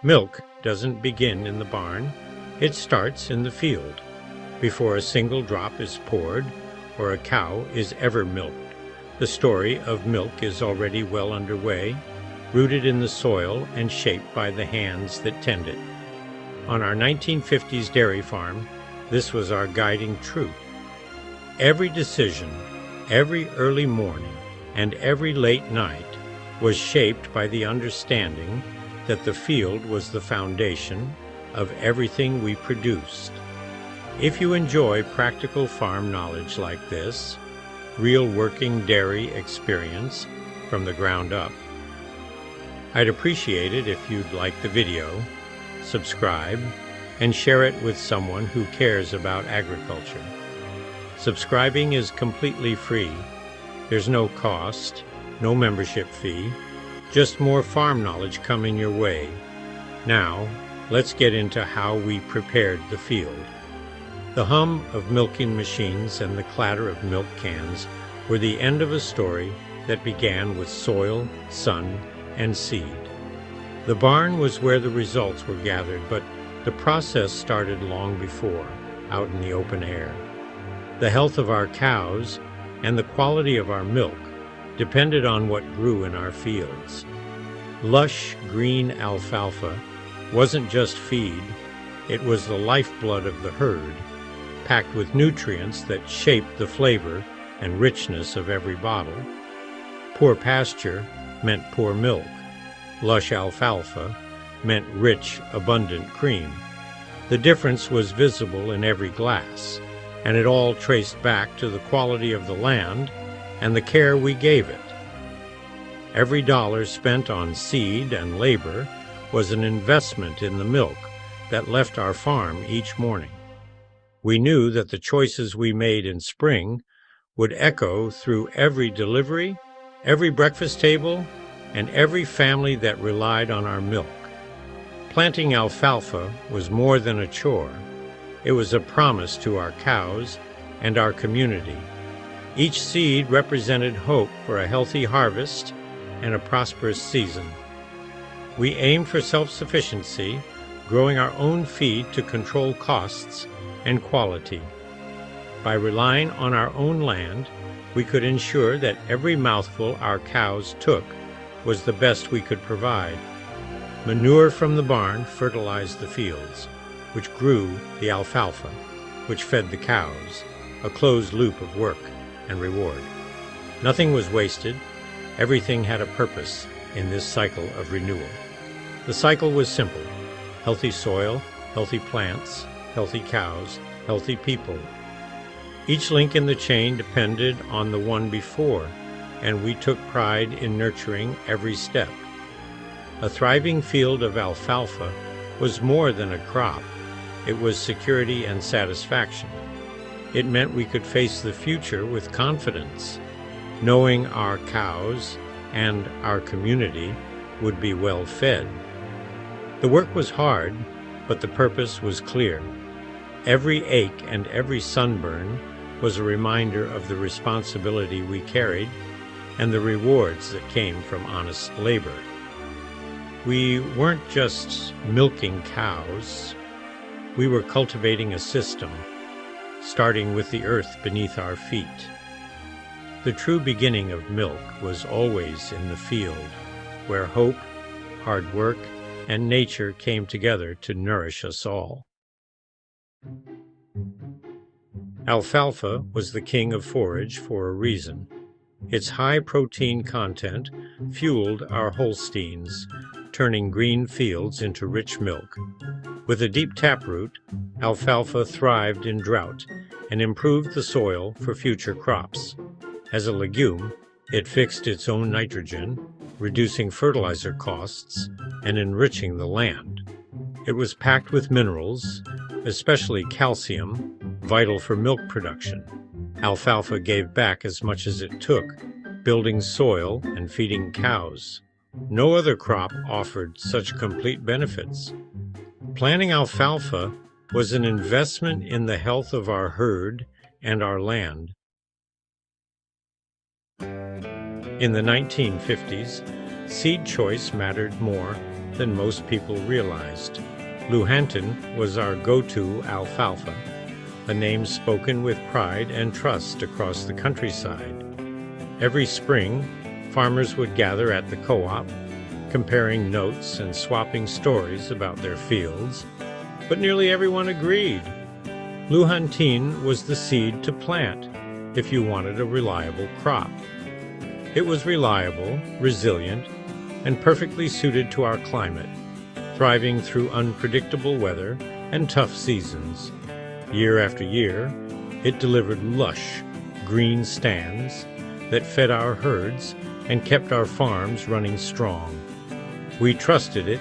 Milk doesn't begin in the barn, it starts in the field. Before a single drop is poured or a cow is ever milked, the story of milk is already well underway, rooted in the soil and shaped by the hands that tend it. On our 1950s dairy farm, this was our guiding truth. Every decision, every early morning, and every late night was shaped by the understanding that the field was the foundation of everything we produced. If you enjoy practical farm knowledge like this, real working dairy experience from the ground up, I'd appreciate it if you'd like the video, subscribe, and share it with someone who cares about agriculture. Subscribing is completely free. There's no cost, no membership fee, just more farm knowledge coming your way. Now, let's get into how we prepared the field. The hum of milking machines and the clatter of milk cans were the end of a story that began with soil, sun, and seed. The barn was where the results were gathered, but the process started long before, out in the open air. The health of our cows and the quality of our milk depended on what grew in our fields. Lush green alfalfa wasn't just feed, it was the lifeblood of the herd, packed with nutrients that shaped the flavor and richness of every bottle. Poor pasture meant poor milk. Lush alfalfa meant rich, abundant cream. The difference was visible in every glass, and it all traced back to the quality of the land and the care we gave it. Every dollar spent on seed and labor was an investment in the milk that left our farm each morning. We knew that the choices we made in spring would echo through every delivery, every breakfast table, and every family that relied on our milk. Planting alfalfa was more than a chore. It was a promise to our cows and our community. Each seed represented hope for a healthy harvest and a prosperous season. We aimed for self-sufficiency, growing our own feed to control costs and quality. By relying on our own land, we could ensure that every mouthful our cows took was the best we could provide. Manure from the barn fertilized the fields, which grew the alfalfa, which fed the cows, a closed loop of work and reward. Nothing was wasted. Everything had a purpose in this cycle of renewal. The cycle was simple: healthy soil, healthy plants, healthy cows, healthy people. Each link in the chain depended on the one before, and we took pride in nurturing every step. A thriving field of alfalfa was more than a crop. It was security and satisfaction. It meant we could face the future with confidence, knowing our cows and our community would be well fed. The work was hard, but the purpose was clear. Every ache and every sunburn was a reminder of the responsibility we carried and the rewards that came from honest labor. We weren't just milking cows. We were cultivating a system, starting with the earth beneath our feet. The true beginning of milk was always in the field, where hope, hard work, and nature came together to nourish us all. Alfalfa was the king of forage for a reason. Its high protein content fueled our Holsteins, turning green fields into rich milk. With a deep taproot, alfalfa thrived in drought and improved the soil for future crops. As a legume, it fixed its own nitrogen, reducing fertilizer costs and enriching the land. It was packed with minerals, especially calcium, vital for milk production. Alfalfa gave back as much as it took, building soil and feeding cows. No other crop offered such complete benefits. Planting alfalfa was an investment in the health of our herd and our land. In the 1950s, seed choice mattered more than most people realized. Luhanton was our go-to alfalfa, a name spoken with pride and trust across the countryside. Every spring, farmers would gather at the co-op, comparing notes and swapping stories about their fields, but nearly everyone agreed. Luhantin was the seed to plant if you wanted a reliable crop. It was reliable, resilient, and perfectly suited to our climate, thriving through unpredictable weather and tough seasons. Year after year, it delivered lush, green stands that fed our herds and kept our farms running strong. We trusted it,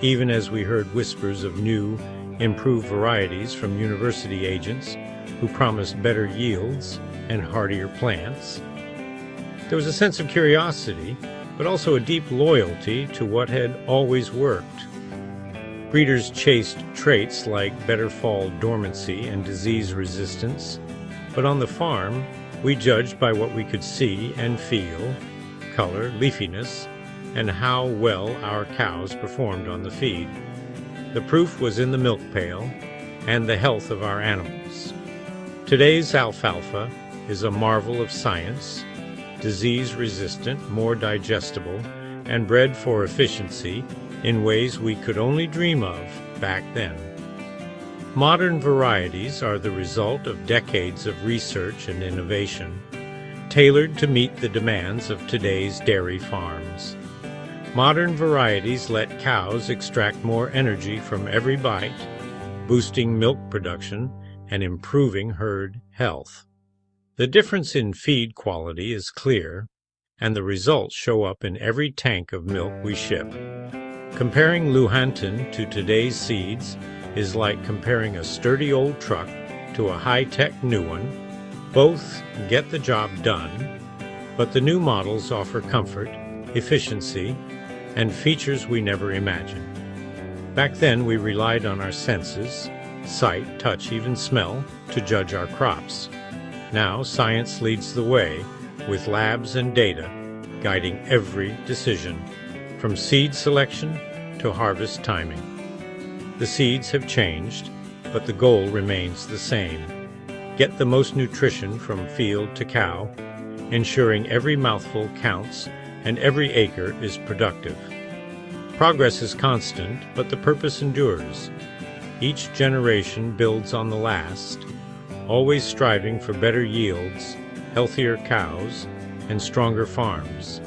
even as we heard whispers of new, improved varieties from university agents who promised better yields and hardier plants. There was a sense of curiosity, but also a deep loyalty to what had always worked. Breeders chased traits like better fall dormancy and disease resistance, but on the farm, we judged by what we could see and feel, color, leafiness, and how well our cows performed on the feed. The proof was in the milk pail and the health of our animals. Today's alfalfa is a marvel of science, disease-resistant, more digestible, and bred for efficiency in ways we could only dream of back then. Modern varieties are the result of decades of research and innovation, tailored to meet the demands of today's dairy farms. Modern varieties let cows extract more energy from every bite, boosting milk production and improving herd health. The difference in feed quality is clear, and the results show up in every tank of milk we ship. Comparing Luhanton to today's seeds is like comparing a sturdy old truck to a high-tech new one. Both get the job done, but the new models offer comfort, efficiency, and features we never imagined. Back then, we relied on our senses, sight, touch, even smell, to judge our crops. Now, science leads the way, with labs and data guiding every decision, from seed selection to harvest timing. The seeds have changed, but the goal remains the same. Get the most nutrition from field to cow, ensuring every mouthful counts and every acre is productive. Progress is constant, but the purpose endures. Each generation builds on the last, always striving for better yields, healthier cows, and stronger farms.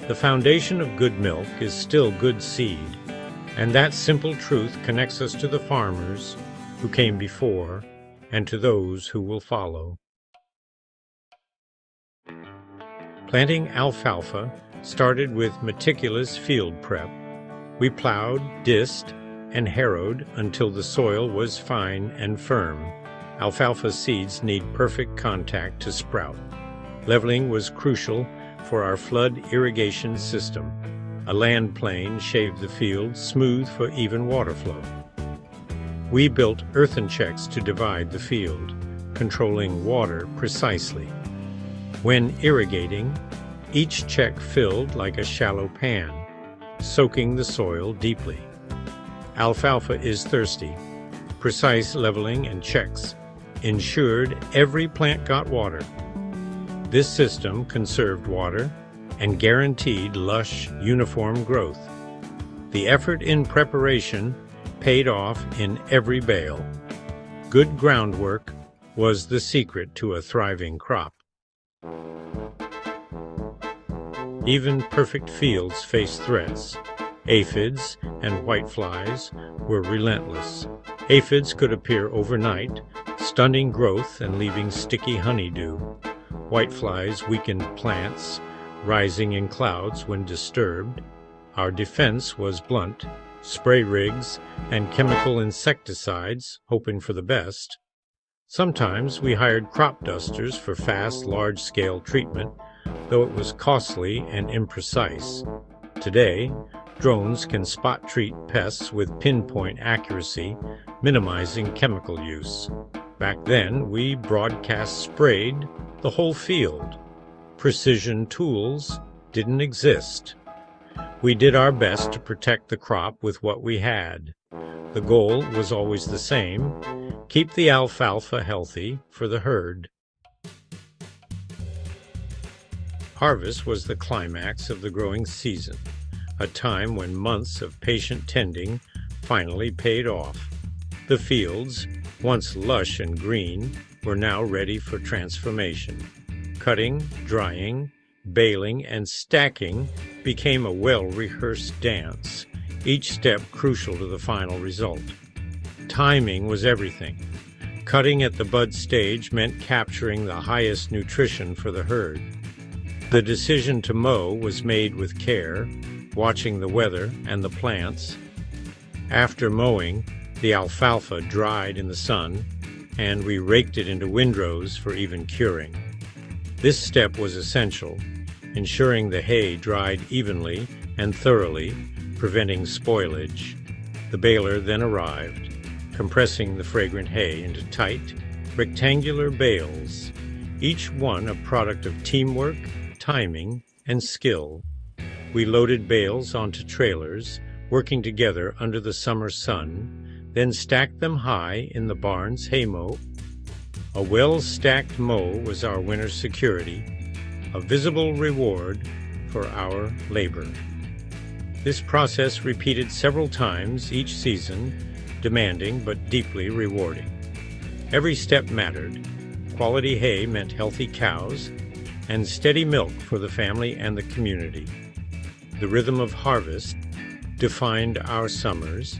The foundation of good milk is still good seed, and that simple truth connects us to the farmers who came before and to those who will follow. Planting alfalfa started with meticulous field prep. We plowed, disked, and harrowed until the soil was fine and firm. Alfalfa seeds need perfect contact to sprout. Leveling was crucial for our flood irrigation system. A land plane shaved the field smooth for even water flow. We built earthen checks to divide the field, controlling water precisely. When irrigating, each check filled like a shallow pan, soaking the soil deeply. Alfalfa is thirsty. Precise leveling and checks ensured every plant got water. This system conserved water and guaranteed lush, uniform growth. The effort in preparation paid off in every bale. Good groundwork was the secret to a thriving crop. Even perfect fields faced threats. Aphids and whiteflies were relentless. Aphids could appear overnight, stunning growth and leaving sticky honeydew. Whiteflies weakened plants, rising in clouds when disturbed. Our defense was blunt: spray rigs and chemical insecticides, hoping for the best. Sometimes we hired crop dusters for fast, large-scale treatment, though it was costly and imprecise. Today, drones can spot-treat pests with pinpoint accuracy, minimizing chemical use. Back then, we broadcast sprayed the whole field. Precision tools didn't exist. We did our best to protect the crop with what we had. The goal was always the same: keep the alfalfa healthy for the herd. Harvest was the climax of the growing season, a time when months of patient tending finally paid off. The fields, once lush and green, were now ready for transformation. Cutting, drying, baling, and stacking became a well-rehearsed dance, each step crucial to the final result. Timing was everything. Cutting at the bud stage meant capturing the highest nutrition for the herd. The decision to mow was made with care, watching the weather and the plants. After mowing, the alfalfa dried in the sun, and we raked it into windrows for even curing. This step was essential, ensuring the hay dried evenly and thoroughly, preventing spoilage. The baler then arrived, compressing the fragrant hay into tight, rectangular bales, each one a product of teamwork, timing, and skill. We loaded bales onto trailers, working together under the summer sun, then stacked them high in the barn's haymow. A well-stacked mow was our winter security, a visible reward for our labor. This process repeated several times each season, demanding but deeply rewarding. Every step mattered. Quality hay meant healthy cows and steady milk for the family and the community. The rhythm of harvest defined our summers,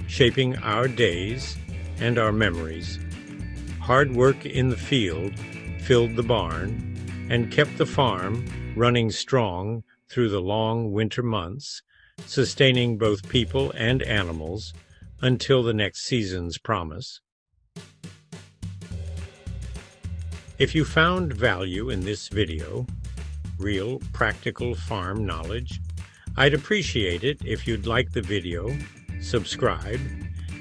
shaping our days and our memories. Hard work in the field filled the barn and kept the farm running strong through the long winter months, sustaining both people and animals until the next season's promise. If you found value in this video, real practical farm knowledge, I'd appreciate it if you'd like the video, subscribe,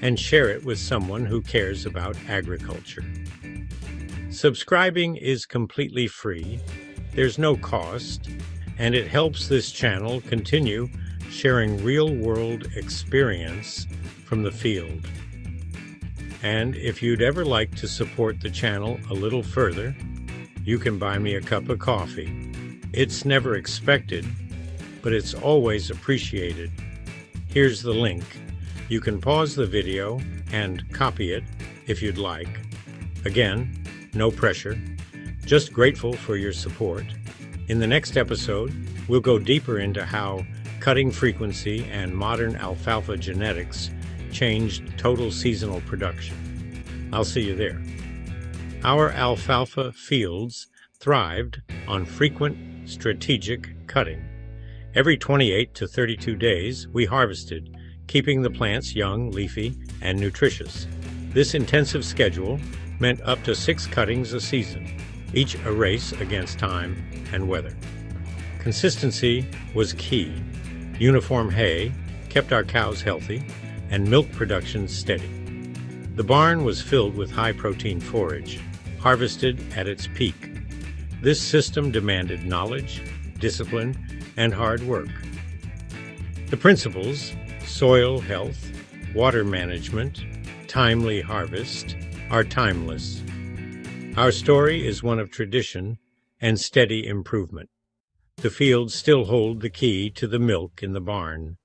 and share it with someone who cares about agriculture. Subscribing is completely free, there's no cost, and it helps this channel continue sharing real-world experience from the field. And if you'd ever like to support the channel a little further, you can buy me a cup of coffee. It's never expected, but it's always appreciated. Here's the link. You can pause the video and copy it if you'd like. Again, no pressure, just grateful for your support. In the next episode, we'll go deeper into how cutting frequency and modern alfalfa genetics changed total seasonal production. I'll see you there. Our alfalfa fields thrived on frequent, strategic cutting. Every 28 to 32 days, we harvested, keeping the plants young, leafy, and nutritious. This intensive schedule meant up to 6 cuttings a season, each a race against time and weather. Consistency was key. Uniform hay kept our cows healthy, and milk production steady. The barn was filled with high-protein forage, harvested at its peak. This system demanded knowledge, discipline, and hard work. The principles, soil health, water management, timely harvest, are timeless. Our story is one of tradition and steady improvement. The fields still hold the key to the milk in the barn.